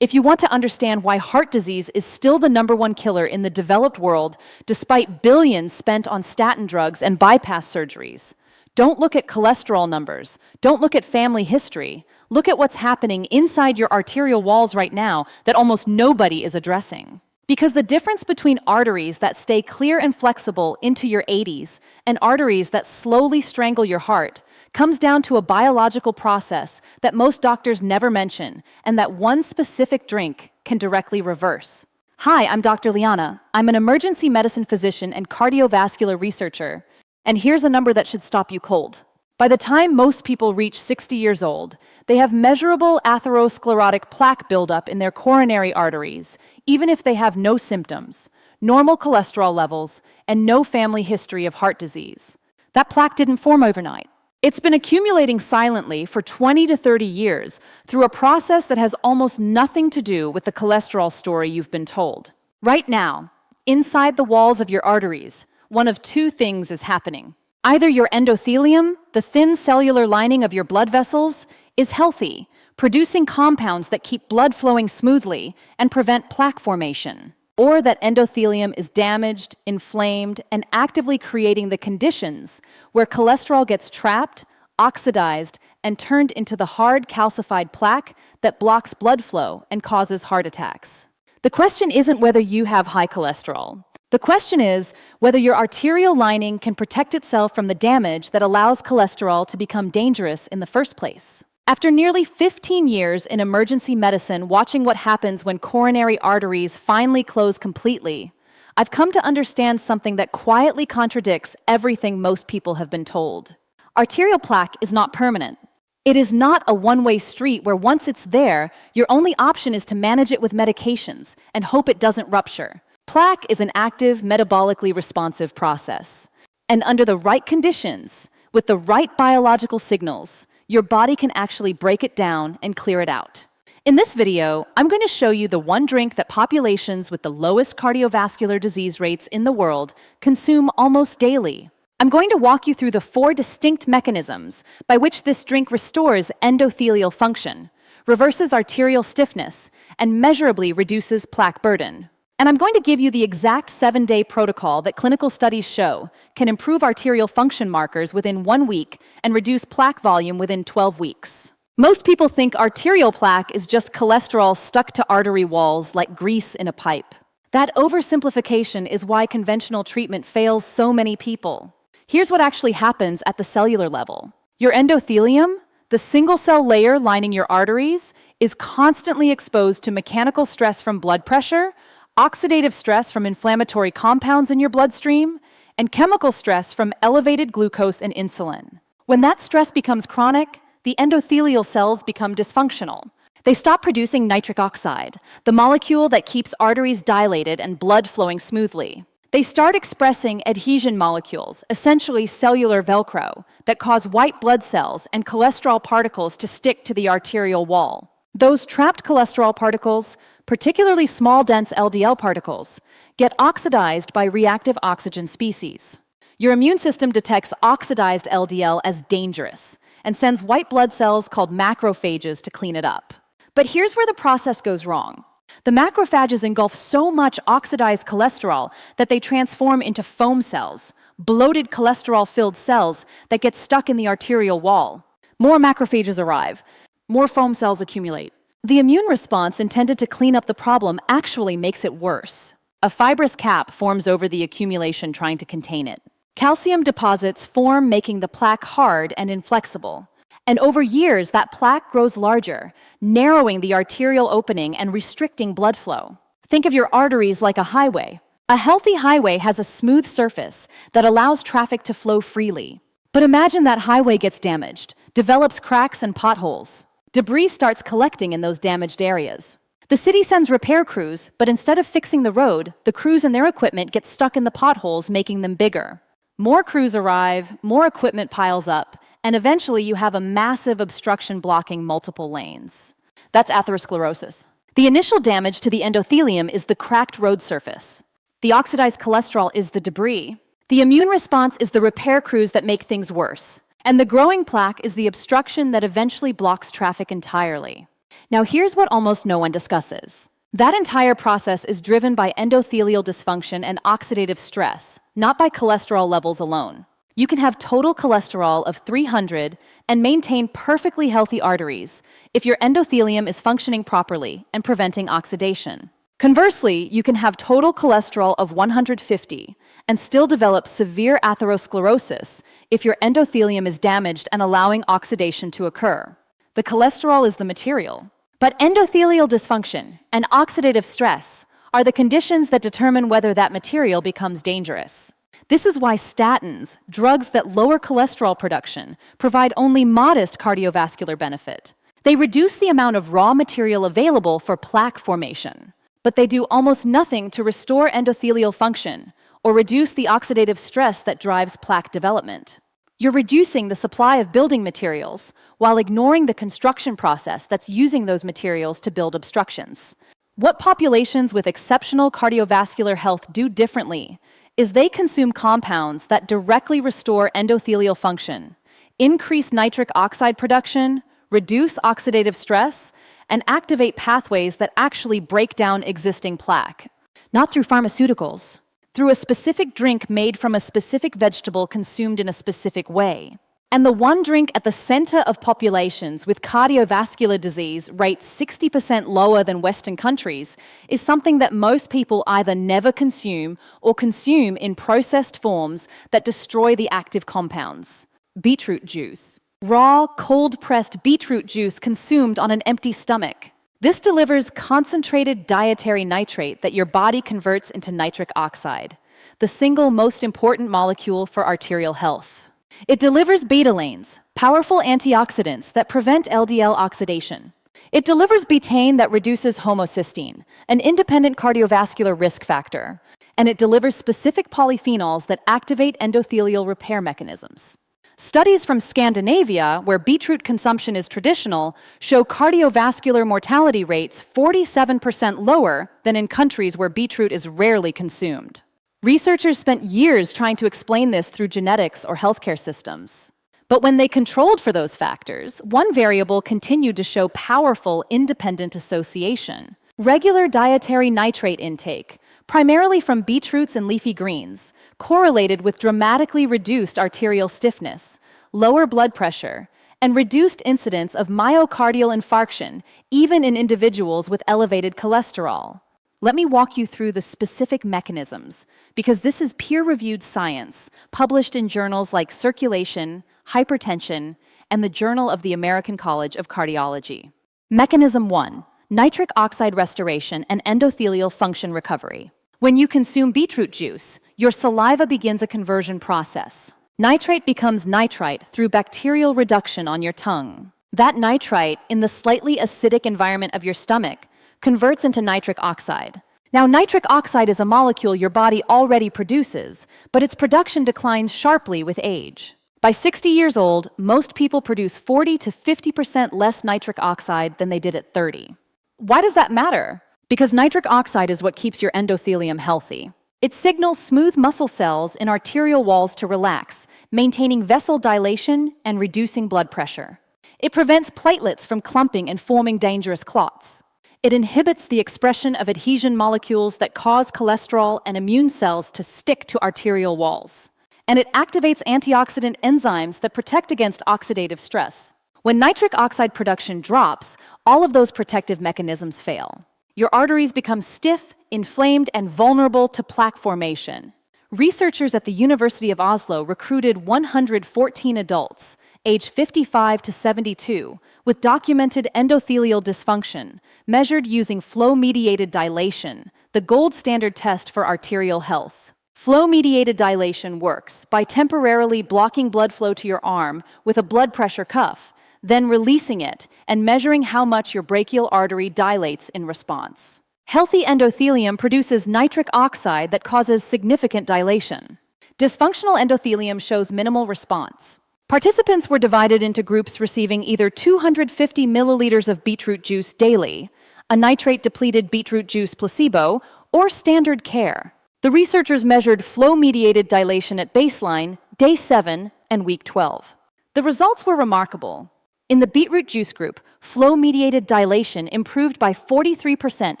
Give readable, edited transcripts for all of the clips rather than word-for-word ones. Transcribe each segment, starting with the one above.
If you want to understand why heart disease is still the #1 killer in the developed world, despite billions spent on statin drugs and bypass surgeries, don't look at cholesterol numbers. Don't look at family history. Look at what's happening inside your arterial walls right now that almost nobody is addressing. Because the difference between arteries that stay clear and flexible into your 80s and arteries that slowly strangle your heart comes down to a biological process that most doctors never mention and that one specific drink can directly reverse. Hi, I'm Dr. Liana. I'm an emergency medicine physician and cardiovascular researcher. And here's a number that should stop you cold. By the time most people reach 60 years old, they have measurable atherosclerotic plaque buildup in their coronary arteries, even if they have no symptoms, normal cholesterol levels, and no family history of heart disease. That plaque didn't form overnight. It's been accumulating silently for 20 to 30 years through a process that has almost nothing to do with the cholesterol story you've been told. Right now, inside the walls of your arteries, one of two things is happening. Either your endothelium, the thin cellular lining of your blood vessels, is healthy, producing compounds that keep blood flowing smoothly and prevent plaque formation, or that endothelium is damaged, inflamed, and actively creating the conditions where cholesterol gets trapped, oxidized, and turned into the hard calcified plaque that blocks blood flow and causes heart attacks. The question isn't whether you have high cholesterol. The question is whether your arterial lining can protect itself from the damage that allows cholesterol to become dangerous in the first place. After nearly 15 years in emergency medicine watching what happens when coronary arteries finally close completely, I've come to understand something that quietly contradicts everything most people have been told. Arterial plaque is not permanent. It is not a one-way street where once it's there, your only option is to manage it with medications and hope it doesn't rupture. Plaque is an active, metabolically responsive process. And under the right conditions, with the right biological signals, your body can actually break it down and clear it out. In this video, I'm going to show you the one drink that populations with the lowest cardiovascular disease rates in the world consume almost daily. I'm going to walk you through the 4 distinct mechanisms by which this drink restores endothelial function, reverses arterial stiffness, and measurably reduces plaque burden. And I'm going to give you the exact 7-day protocol that clinical studies show can improve arterial function markers within 1 week and reduce plaque volume within 12 weeks. Most people think arterial plaque is just cholesterol stuck to artery walls like grease in a pipe. That oversimplification is why conventional treatment fails so many people. Here's what actually happens at the cellular level. Your endothelium, the single-cell layer lining your arteries, is constantly exposed to mechanical stress from blood pressure, oxidative stress from inflammatory compounds in your bloodstream, and chemical stress from elevated glucose and insulin. When that stress becomes chronic, the endothelial cells become dysfunctional. They stop producing nitric oxide, the molecule that keeps arteries dilated and blood flowing smoothly. They start expressing adhesion molecules, essentially cellular Velcro, that cause white blood cells and cholesterol particles to stick to the arterial wall. Those trapped cholesterol particles, particularly small dense LDL particles, get oxidized by reactive oxygen species. Your immune system detects oxidized LDL as dangerous and sends white blood cells called macrophages to clean it up. But here's where the process goes wrong. The macrophages engulf so much oxidized cholesterol that they transform into foam cells, bloated cholesterol-filled cells that get stuck in the arterial wall. More macrophages arrive. More foam cells accumulate. The immune response intended to clean up the problem actually makes it worse. A fibrous cap forms over the accumulation trying to contain it. Calcium deposits form, making the plaque hard and inflexible. And over years, that plaque grows larger, narrowing the arterial opening and restricting blood flow. Think of your arteries like a highway. A healthy highway has a smooth surface that allows traffic to flow freely. But imagine that highway gets damaged, develops cracks and potholes. Debris starts collecting in those damaged areas. The city sends repair crews, but instead of fixing the road, the crews and their equipment get stuck in the potholes, making them bigger. More crews arrive, more equipment piles up, and eventually you have a massive obstruction blocking multiple lanes. That's atherosclerosis. The initial damage to the endothelium is the cracked road surface. The oxidized cholesterol is the debris. The immune response is the repair crews that make things worse. And the growing plaque is the obstruction that eventually blocks traffic entirely. Now here's what almost no one discusses. That entire process is driven by endothelial dysfunction and oxidative stress, not by cholesterol levels alone. You can have total cholesterol of 300 and maintain perfectly healthy arteries if your endothelium is functioning properly and preventing oxidation. Conversely, you can have total cholesterol of 150 and still develop severe atherosclerosis if your endothelium is damaged and allowing oxidation to occur. The cholesterol is the material, but endothelial dysfunction and oxidative stress are the conditions that determine whether that material becomes dangerous. This is why statins, drugs that lower cholesterol production, provide only modest cardiovascular benefit. They reduce the amount of raw material available for plaque formation, but they do almost nothing to restore endothelial function or reduce the oxidative stress that drives plaque development. You're reducing the supply of building materials while ignoring the construction process that's using those materials to build obstructions. What populations with exceptional cardiovascular health do differently is they consume compounds that directly restore endothelial function, increase nitric oxide production, reduce oxidative stress, and activate pathways that actually break down existing plaque. Not through pharmaceuticals, through a specific drink made from a specific vegetable consumed in a specific way. And the one drink at the center of populations with cardiovascular disease rates 60% lower than Western countries is something that most people either never consume or consume in processed forms that destroy the active compounds. Beetroot juice. Raw, cold-pressed beetroot juice consumed on an empty stomach. This delivers concentrated dietary nitrate that your body converts into nitric oxide, the single most important molecule for arterial health. It delivers betalains, powerful antioxidants that prevent LDL oxidation. It delivers betaine that reduces homocysteine, an independent cardiovascular risk factor. And it delivers specific polyphenols that activate endothelial repair mechanisms. Studies from Scandinavia, where beetroot consumption is traditional, show cardiovascular mortality rates 47% lower than in countries where beetroot is rarely consumed. Researchers spent years trying to explain this through genetics or healthcare systems. But when they controlled for those factors, one variable continued to show powerful independent association. Regular dietary nitrate intake, primarily from beetroots and leafy greens, correlated with dramatically reduced arterial stiffness, lower blood pressure, and reduced incidence of myocardial infarction, even in individuals with elevated cholesterol. Let me walk you through the specific mechanisms, because this is peer-reviewed science, published in journals like Circulation, Hypertension, and the Journal of the American College of Cardiology. Mechanism 1. Nitric oxide restoration and endothelial function recovery. When you consume beetroot juice, your saliva begins a conversion process. Nitrate becomes nitrite through bacterial reduction on your tongue. That nitrite, in the slightly acidic environment of your stomach, converts into nitric oxide. Now, nitric oxide is a molecule your body already produces, but its production declines sharply with age. By 60 years old, most people produce 40 to 50% less nitric oxide than they did at 30. Why does that matter? Because nitric oxide is what keeps your endothelium healthy. It signals smooth muscle cells in arterial walls to relax, maintaining vessel dilation and reducing blood pressure. It prevents platelets from clumping and forming dangerous clots. It inhibits the expression of adhesion molecules that cause cholesterol and immune cells to stick to arterial walls. And it activates antioxidant enzymes that protect against oxidative stress. When nitric oxide production drops, all of those protective mechanisms fail. Your arteries become stiff, inflamed, and vulnerable to plaque formation. Researchers at the University of Oslo recruited 114 adults, aged 55 to 72, with documented endothelial dysfunction, measured using flow-mediated dilation, the gold standard test for arterial health. Flow-mediated dilation works by temporarily blocking blood flow to your arm with a blood pressure cuff, then releasing it and measuring how much your brachial artery dilates in response. Healthy endothelium produces nitric oxide that causes significant dilation. Dysfunctional endothelium shows minimal response. Participants were divided into groups receiving either 250 milliliters of beetroot juice daily, a nitrate-depleted beetroot juice placebo, or standard care. The researchers measured flow-mediated dilation at baseline, day 7, and week 12. The results were remarkable. In the beetroot juice group, flow-mediated dilation improved by 43%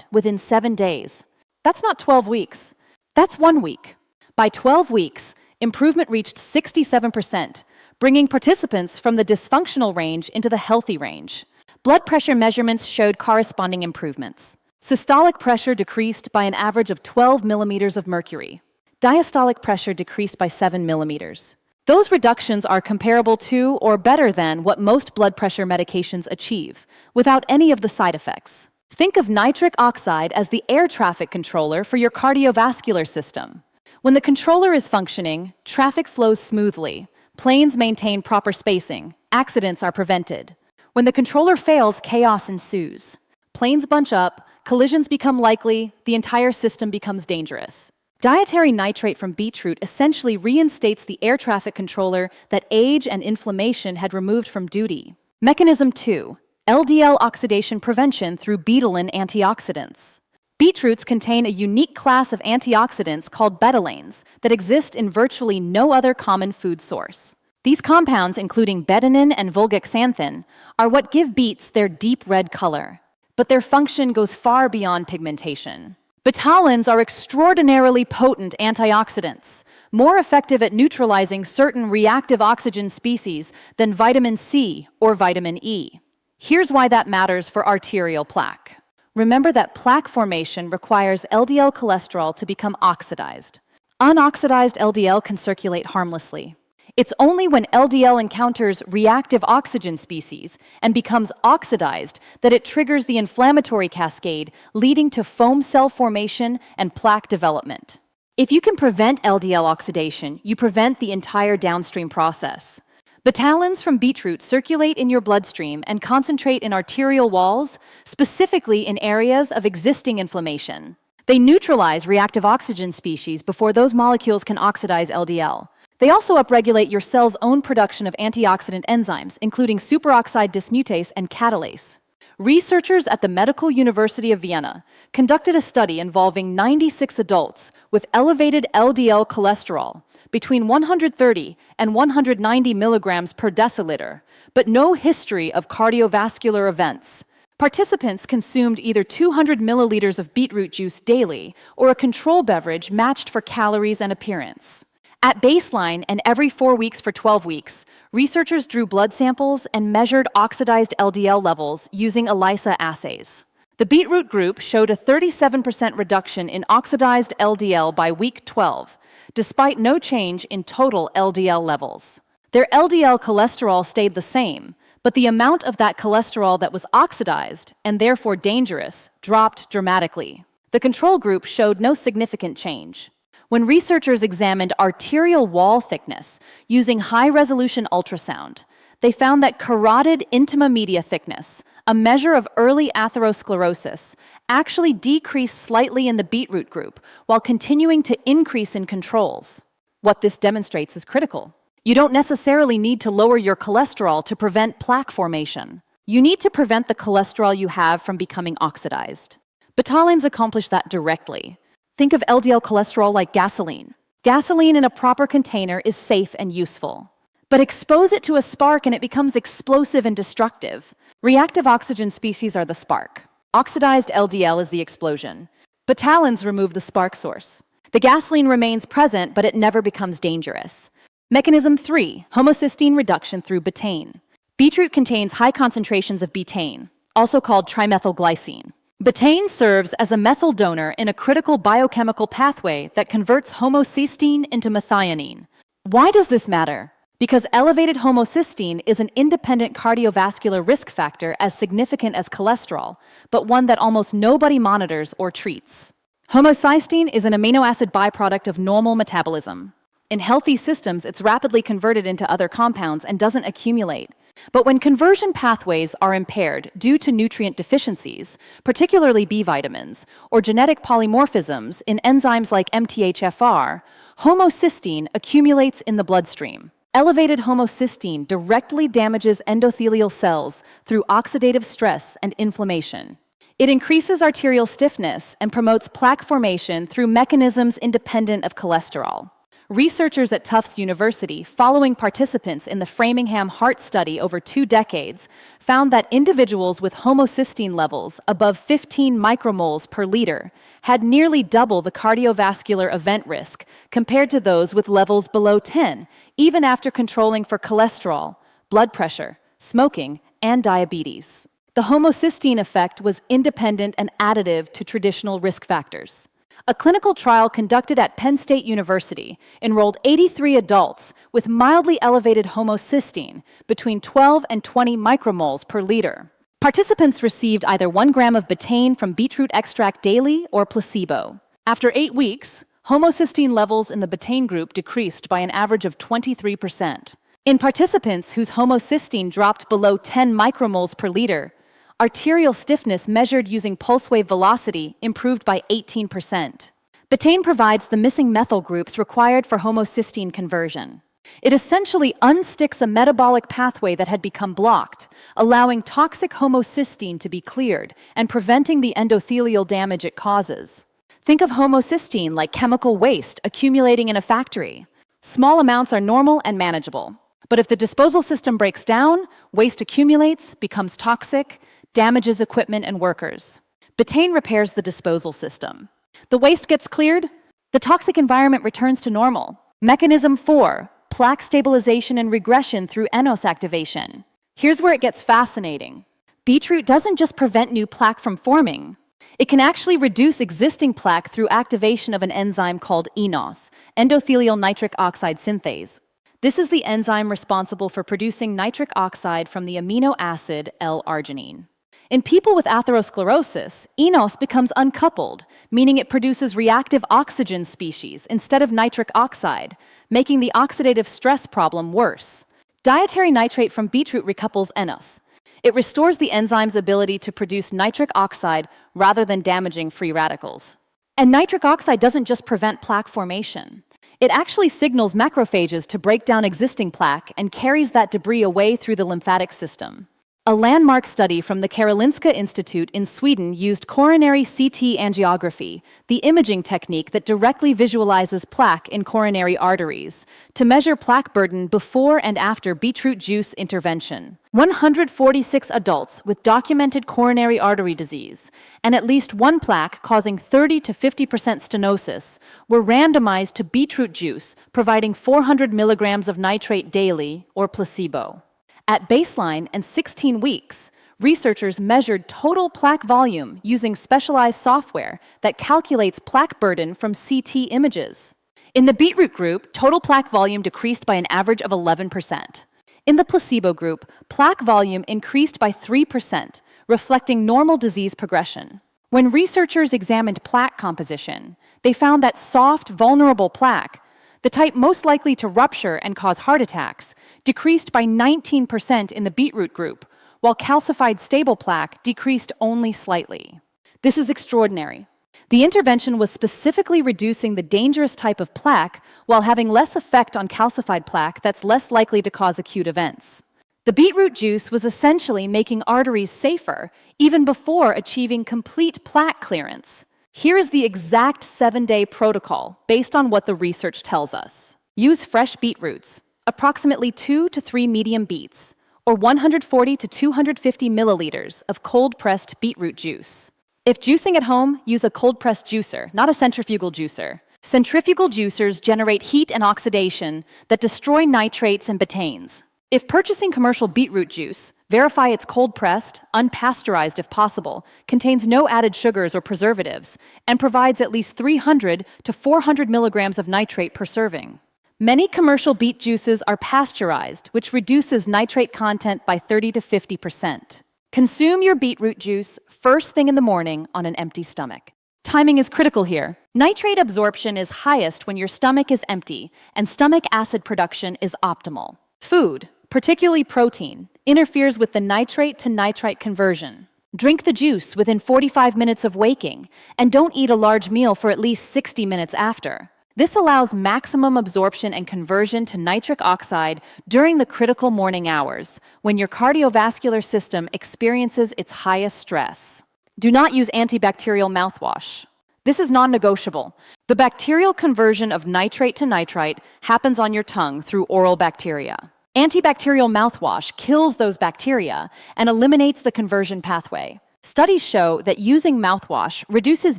within 7 days. That's not 12 weeks. That's 1 week. By 12 weeks, improvement reached 67%, bringing participants from the dysfunctional range into the healthy range. Blood pressure measurements showed corresponding improvements. Systolic pressure decreased by an average of 12 millimeters of mercury. Diastolic pressure decreased by 7 millimeters. Those reductions are comparable to or better than what most blood pressure medications achieve, without any of the side effects. Think of nitric oxide as the air traffic controller for your cardiovascular system. When the controller is functioning, traffic flows smoothly, planes maintain proper spacing, accidents are prevented. When the controller fails, chaos ensues. Planes bunch up, collisions become likely, the entire system becomes dangerous. Dietary nitrate from beetroot essentially reinstates the air traffic controller that age and inflammation had removed from duty. Mechanism 2. LDL oxidation prevention through betalain antioxidants. Beetroots contain a unique class of antioxidants called betalains that exist in virtually no other common food source. These compounds, including betanin and vulgaxanthin, are what give beets their deep red color. But their function goes far beyond pigmentation. Betalains are extraordinarily potent antioxidants, more effective at neutralizing certain reactive oxygen species than vitamin C or vitamin E. Here's why that matters for arterial plaque. Remember that plaque formation requires LDL cholesterol to become oxidized. Unoxidized LDL can circulate harmlessly. It's only when LDL encounters reactive oxygen species and becomes oxidized that it triggers the inflammatory cascade, leading to foam cell formation and plaque development. If you can prevent LDL oxidation, you prevent the entire downstream process. Betalains from beetroot circulate in your bloodstream and concentrate in arterial walls, specifically in areas of existing inflammation. They neutralize reactive oxygen species before those molecules can oxidize LDL. They also upregulate your cell's own production of antioxidant enzymes, including superoxide dismutase and catalase. Researchers at the Medical University of Vienna conducted a study involving 96 adults with elevated LDL cholesterol between 130 and 190 milligrams per deciliter, but no history of cardiovascular events. Participants consumed either 200 milliliters of beetroot juice daily or a control beverage matched for calories and appearance. At baseline and every 4 weeks for 12 weeks, researchers drew blood samples and measured oxidized LDL levels using ELISA assays. The beetroot group showed a 37% reduction in oxidized LDL by week 12, despite no change in total LDL levels. Their LDL cholesterol stayed the same, but the amount of that cholesterol that was oxidized, and therefore dangerous, dropped dramatically. The control group showed no significant change. When researchers examined arterial wall thickness using high-resolution ultrasound, they found that carotid intima media thickness, a measure of early atherosclerosis, actually decreased slightly in the beetroot group while continuing to increase in controls. What this demonstrates is critical. You don't necessarily need to lower your cholesterol to prevent plaque formation. You need to prevent the cholesterol you have from becoming oxidized. Betalains accomplish that directly. Think of LDL cholesterol like gasoline. Gasoline in a proper container is safe and useful. But expose it to a spark and it becomes explosive and destructive. Reactive oxygen species are the spark. Oxidized LDL is the explosion. Betalains remove the spark source. The gasoline remains present, but it never becomes dangerous. Mechanism 3, homocysteine reduction through betaine. Beetroot contains high concentrations of betaine, also called trimethylglycine. Betaine serves as a methyl donor in a critical biochemical pathway that converts homocysteine into methionine. Why does this matter? Because elevated homocysteine is an independent cardiovascular risk factor as significant as cholesterol, but one that almost nobody monitors or treats. Homocysteine is an amino acid byproduct of normal metabolism. In healthy systems, it's rapidly converted into other compounds and doesn't accumulate. But when conversion pathways are impaired due to nutrient deficiencies, particularly B vitamins, or genetic polymorphisms in enzymes like MTHFR, homocysteine accumulates in the bloodstream. Elevated homocysteine directly damages endothelial cells through oxidative stress and inflammation. It increases arterial stiffness and promotes plaque formation through mechanisms independent of cholesterol. Researchers at Tufts University, following participants in the Framingham Heart Study over 2 decades, found that individuals with homocysteine levels above 15 micromoles per liter had nearly double the cardiovascular event risk compared to those with levels below 10, even after controlling for cholesterol, blood pressure, smoking, and diabetes. The homocysteine effect was independent and additive to traditional risk factors. A clinical trial conducted at Penn State University enrolled 83 adults with mildly elevated homocysteine between 12 and 20 micromoles per liter. Participants received either 1 gram of betaine from beetroot extract daily or placebo. After 8 weeks, homocysteine levels in the betaine group decreased by an average of 23%. In participants whose homocysteine dropped below 10 micromoles per liter, arterial stiffness measured using pulse wave velocity improved by 18%. Betaine provides the missing methyl groups required for homocysteine conversion. It essentially unsticks a metabolic pathway that had become blocked, allowing toxic homocysteine to be cleared and preventing the endothelial damage it causes. Think of homocysteine like chemical waste accumulating in a factory. Small amounts are normal and manageable. But if the disposal system breaks down, waste accumulates, becomes toxic, damages equipment and workers. Betaine repairs the disposal system. The waste gets cleared, the toxic environment returns to normal. Mechanism 4, plaque stabilization and regression through enos activation. Here's where it gets fascinating. Beetroot doesn't just prevent new plaque from forming. It can actually reduce existing plaque through activation of an enzyme called enos, endothelial nitric oxide synthase. This is the enzyme responsible for producing nitric oxide from the amino acid L-arginine. In people with atherosclerosis, enos becomes uncoupled, meaning it produces reactive oxygen species instead of nitric oxide, making the oxidative stress problem worse. Dietary nitrate from beetroot recouples enos. It restores the enzyme's ability to produce nitric oxide rather than damaging free radicals. And nitric oxide doesn't just prevent plaque formation. It actually signals macrophages to break down existing plaque and carries that debris away through the lymphatic system. A landmark study from the Karolinska Institute in Sweden used coronary CT angiography, the imaging technique that directly visualizes plaque in coronary arteries, to measure plaque burden before and after beetroot juice intervention. 146 adults with documented coronary artery disease and at least one plaque causing 30 to 50% stenosis were randomized to beetroot juice, providing 400 milligrams of nitrate daily or placebo. At baseline and 16 weeks, researchers measured total plaque volume using specialized software that calculates plaque burden from CT images. In the beetroot group, total plaque volume decreased by an average of 11%. In the placebo group, plaque volume increased by 3%, reflecting normal disease progression. When researchers examined plaque composition, they found that soft, vulnerable plaque, the type most likely to rupture and cause heart attacks, decreased by 19% in the beetroot group, while calcified stable plaque decreased only slightly. This is extraordinary. The intervention was specifically reducing the dangerous type of plaque while having less effect on calcified plaque that's less likely to cause acute events. The beetroot juice was essentially making arteries safer, even before achieving complete plaque clearance. Here is the exact 7-day protocol based on what the research tells us. Use fresh beetroots, approximately 2 to 3 medium beets, or 140 to 250 milliliters of cold-pressed beetroot juice. If juicing at home, use a cold-pressed juicer, not a centrifugal juicer. Centrifugal juicers generate heat and oxidation that destroy nitrates and betaines. If purchasing commercial beetroot juice, verify it's cold-pressed, unpasteurized if possible, contains no added sugars or preservatives, and provides at least 300 to 400 milligrams of nitrate per serving. Many commercial beet juices are pasteurized, which reduces nitrate content by 30 to 50%. Consume your beetroot juice first thing in the morning on an empty stomach. Timing is critical here. Nitrate absorption is highest when your stomach is empty, and stomach acid production is optimal. Food, particularly protein, interferes with the nitrate to nitrite conversion. Drink the juice within 45 minutes of waking, and don't eat a large meal for at least 60 minutes after. This allows maximum absorption and conversion to nitric oxide during the critical morning hours, when your cardiovascular system experiences its highest stress. Do not use antibacterial mouthwash. This is non-negotiable. The bacterial conversion of nitrate to nitrite happens on your tongue through oral bacteria. Antibacterial mouthwash kills those bacteria and eliminates the conversion pathway. Studies show that using mouthwash reduces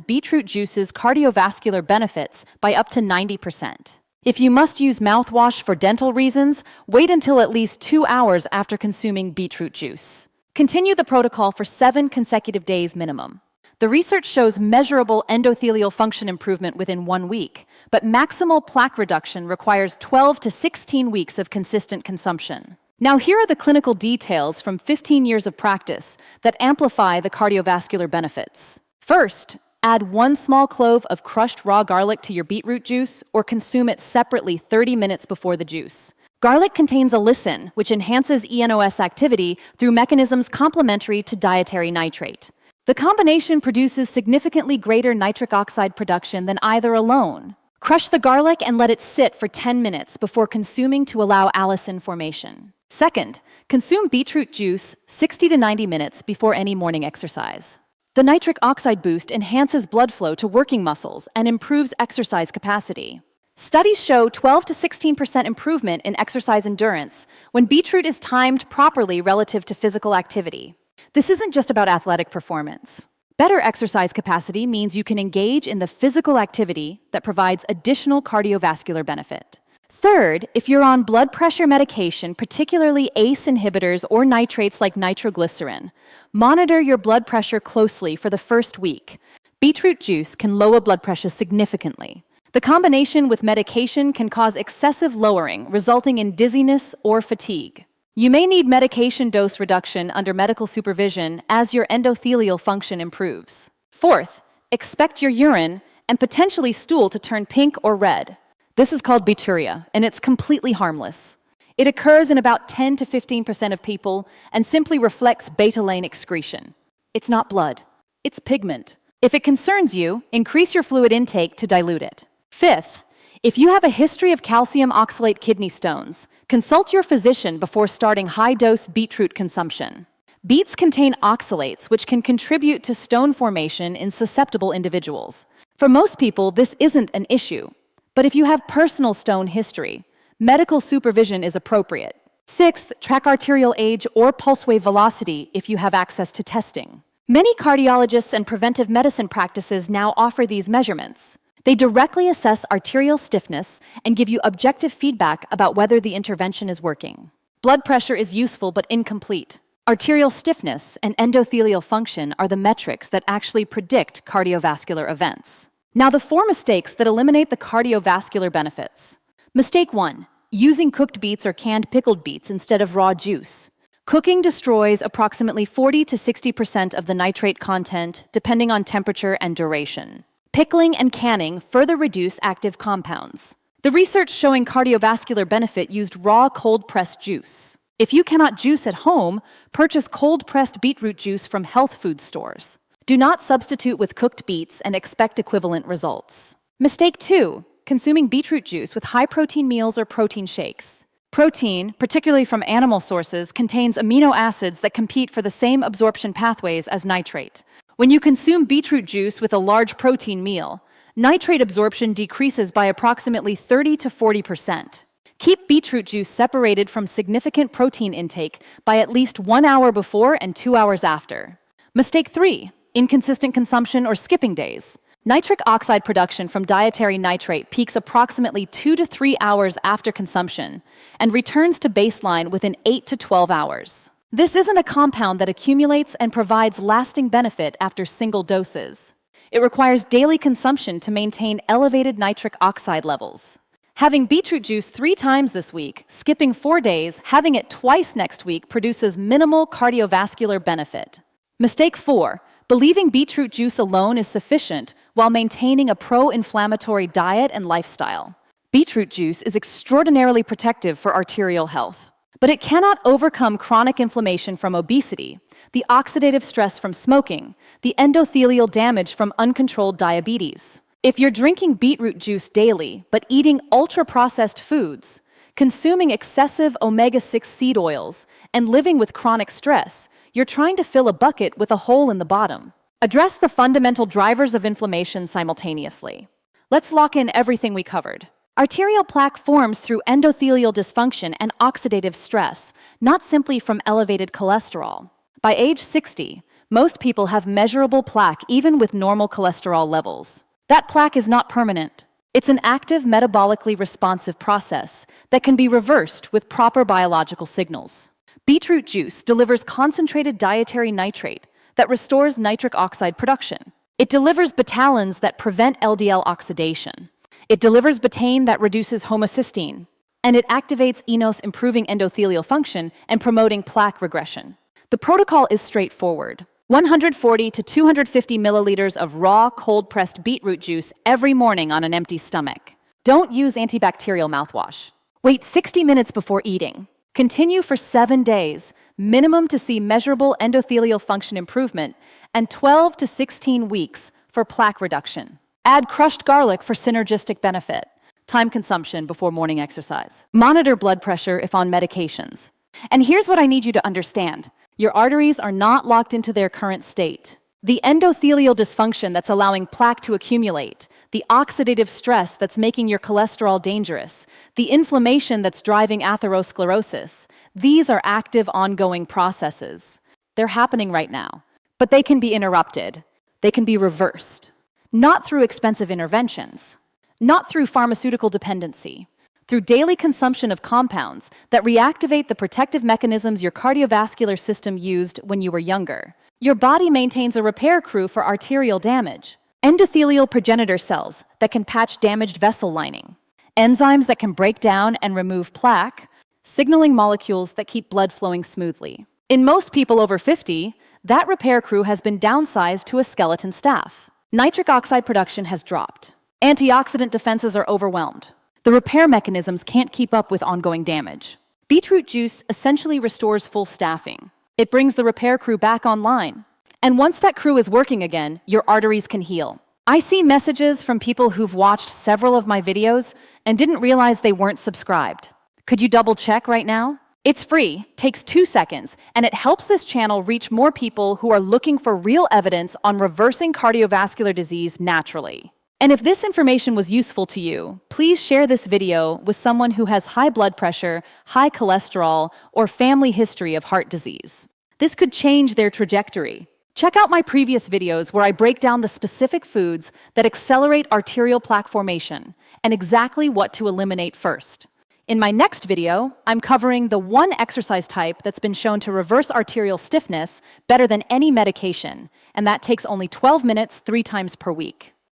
beetroot juice's cardiovascular benefits by up to 90%. If you must use mouthwash for dental reasons, wait until at least 2 hours after consuming beetroot juice. Continue the protocol for 7 consecutive days minimum. The research shows measurable endothelial function improvement within 1 week, but maximal plaque reduction requires 12 to 16 weeks of consistent consumption. Now, here are the clinical details from 15 years of practice that amplify the cardiovascular benefits. First, add 1 small clove of crushed raw garlic to your beetroot juice or consume it separately 30 minutes before the juice. Garlic contains allicin, which enhances eNOS activity through mechanisms complementary to dietary nitrate. The combination produces significantly greater nitric oxide production than either alone. Crush the garlic and let it sit for 10 minutes before consuming to allow allicin formation. Second, consume beetroot juice 60 to 90 minutes before any morning exercise. The nitric oxide boost enhances blood flow to working muscles and improves exercise capacity. Studies show 12 to 16% improvement in exercise endurance when beetroot is timed properly relative to physical activity. This isn't just about athletic performance. Better exercise capacity means you can engage in the physical activity that provides additional cardiovascular benefit. Third, if you're on blood pressure medication, particularly ACE inhibitors or nitrates like nitroglycerin, monitor your blood pressure closely for the first week. Beetroot juice can lower blood pressure significantly. The combination with medication can cause excessive lowering, resulting in dizziness or fatigue. You may need medication dose reduction under medical supervision as your endothelial function improves. Fourth, expect your urine and potentially stool to turn pink or red. This is called bituria, and it's completely harmless. It occurs in about 10 to 15% of people and simply reflects beta-lane excretion. It's not blood, it's pigment. If it concerns you, increase your fluid intake to dilute it. Fifth, if you have a history of calcium oxalate kidney stones, consult your physician before starting high-dose beetroot consumption. Beets contain oxalates, which can contribute to stone formation in susceptible individuals. For most people, this isn't an issue. But if you have personal stone history, medical supervision is appropriate. Sixth, track arterial age or pulse wave velocity if you have access to testing. Many cardiologists and preventive medicine practices now offer these measurements. They directly assess arterial stiffness and give you objective feedback about whether the intervention is working. Blood pressure is useful but incomplete. Arterial stiffness and endothelial function are the metrics that actually predict cardiovascular events. Now, the 4 mistakes that eliminate the cardiovascular benefits. Mistake 1, using cooked beets or canned pickled beets instead of raw juice. Cooking destroys approximately 40 to 60% of the nitrate content, depending on temperature and duration. Pickling and canning further reduce active compounds. The research showing cardiovascular benefit used raw cold-pressed juice. If you cannot juice at home, purchase cold-pressed beetroot juice from health food stores. Do not substitute with cooked beets and expect equivalent results. Mistake 2, consuming beetroot juice with high-protein meals or protein shakes. Protein, particularly from animal sources, contains amino acids that compete for the same absorption pathways as nitrate. When you consume beetroot juice with a large protein meal, nitrate absorption decreases by approximately 30 to 40%. Keep beetroot juice separated from significant protein intake by at least 1 hour before and 2 hours after. Mistake 3, inconsistent consumption or skipping days. Nitric oxide production from dietary nitrate peaks approximately 2 to 3 hours after consumption and returns to baseline within 8 to 12 hours. This isn't a compound that accumulates and provides lasting benefit after single doses. It requires daily consumption to maintain elevated nitric oxide levels. Having beetroot juice 3 times this week, skipping 4 days, having it twice next week produces minimal cardiovascular benefit. Mistake 4, believing beetroot juice alone is sufficient while maintaining a pro-inflammatory diet and lifestyle. Beetroot juice is extraordinarily protective for arterial health, but it cannot overcome chronic inflammation from obesity, the oxidative stress from smoking, the endothelial damage from uncontrolled diabetes. If you're drinking beetroot juice daily but eating ultra-processed foods, consuming excessive omega-6 seed oils, and living with chronic stress, you're trying to fill a bucket with a hole in the bottom. Address the fundamental drivers of inflammation simultaneously. Let's lock in everything we covered. Arterial plaque forms through endothelial dysfunction and oxidative stress, not simply from elevated cholesterol. By age 60, most people have measurable plaque even with normal cholesterol levels. That plaque is not permanent. It's an active, metabolically responsive process that can be reversed with proper biological signals. Beetroot juice delivers concentrated dietary nitrate that restores nitric oxide production. It delivers betalins that prevent LDL oxidation. It delivers betaine that reduces homocysteine. And it activates enos, improving endothelial function and promoting plaque regression. The protocol is straightforward. 140 to 250 milliliters of raw, cold-pressed beetroot juice every morning on an empty stomach. Don't use antibacterial mouthwash. Wait 60 minutes before eating. Continue for 7 days, minimum to see measurable endothelial function improvement, and 12 to 16 weeks for plaque reduction. Add crushed garlic for synergistic benefit. Time consumption before morning exercise. Monitor blood pressure if on medications. And here's what I need you to understand. Your arteries are not locked into their current state. The endothelial dysfunction that's allowing plaque to accumulate, the oxidative stress that's making your cholesterol dangerous, the inflammation that's driving atherosclerosis, these are active, ongoing processes. They're happening right now, but they can be interrupted. They can be reversed. Not through expensive interventions, not through pharmaceutical dependency, through daily consumption of compounds that reactivate the protective mechanisms your cardiovascular system used when you were younger. Your body maintains a repair crew for arterial damage, endothelial progenitor cells that can patch damaged vessel lining, enzymes that can break down and remove plaque, signaling molecules that keep blood flowing smoothly. In most people over 50, that repair crew has been downsized to a skeleton staff. Nitric oxide production has dropped. Antioxidant defenses are overwhelmed. The repair mechanisms can't keep up with ongoing damage. Beetroot juice essentially restores full staffing. It brings the repair crew back online. And once that crew is working again, your arteries can heal. I see messages from people who've watched several of my videos and didn't realize they weren't subscribed. Could you double check right now? It's free, takes 2 seconds, and it helps this channel reach more people who are looking for real evidence on reversing cardiovascular disease naturally. And if this information was useful to you, please share this video with someone who has high blood pressure, high cholesterol, or family history of heart disease. This could change their trajectory. Check out my previous videos where I break down the specific foods that accelerate arterial plaque formation and exactly what to eliminate first. In my next video, I'm covering the one exercise type that's been shown to reverse arterial stiffness better than any medication, and that takes only 12 minutes 3 times per week.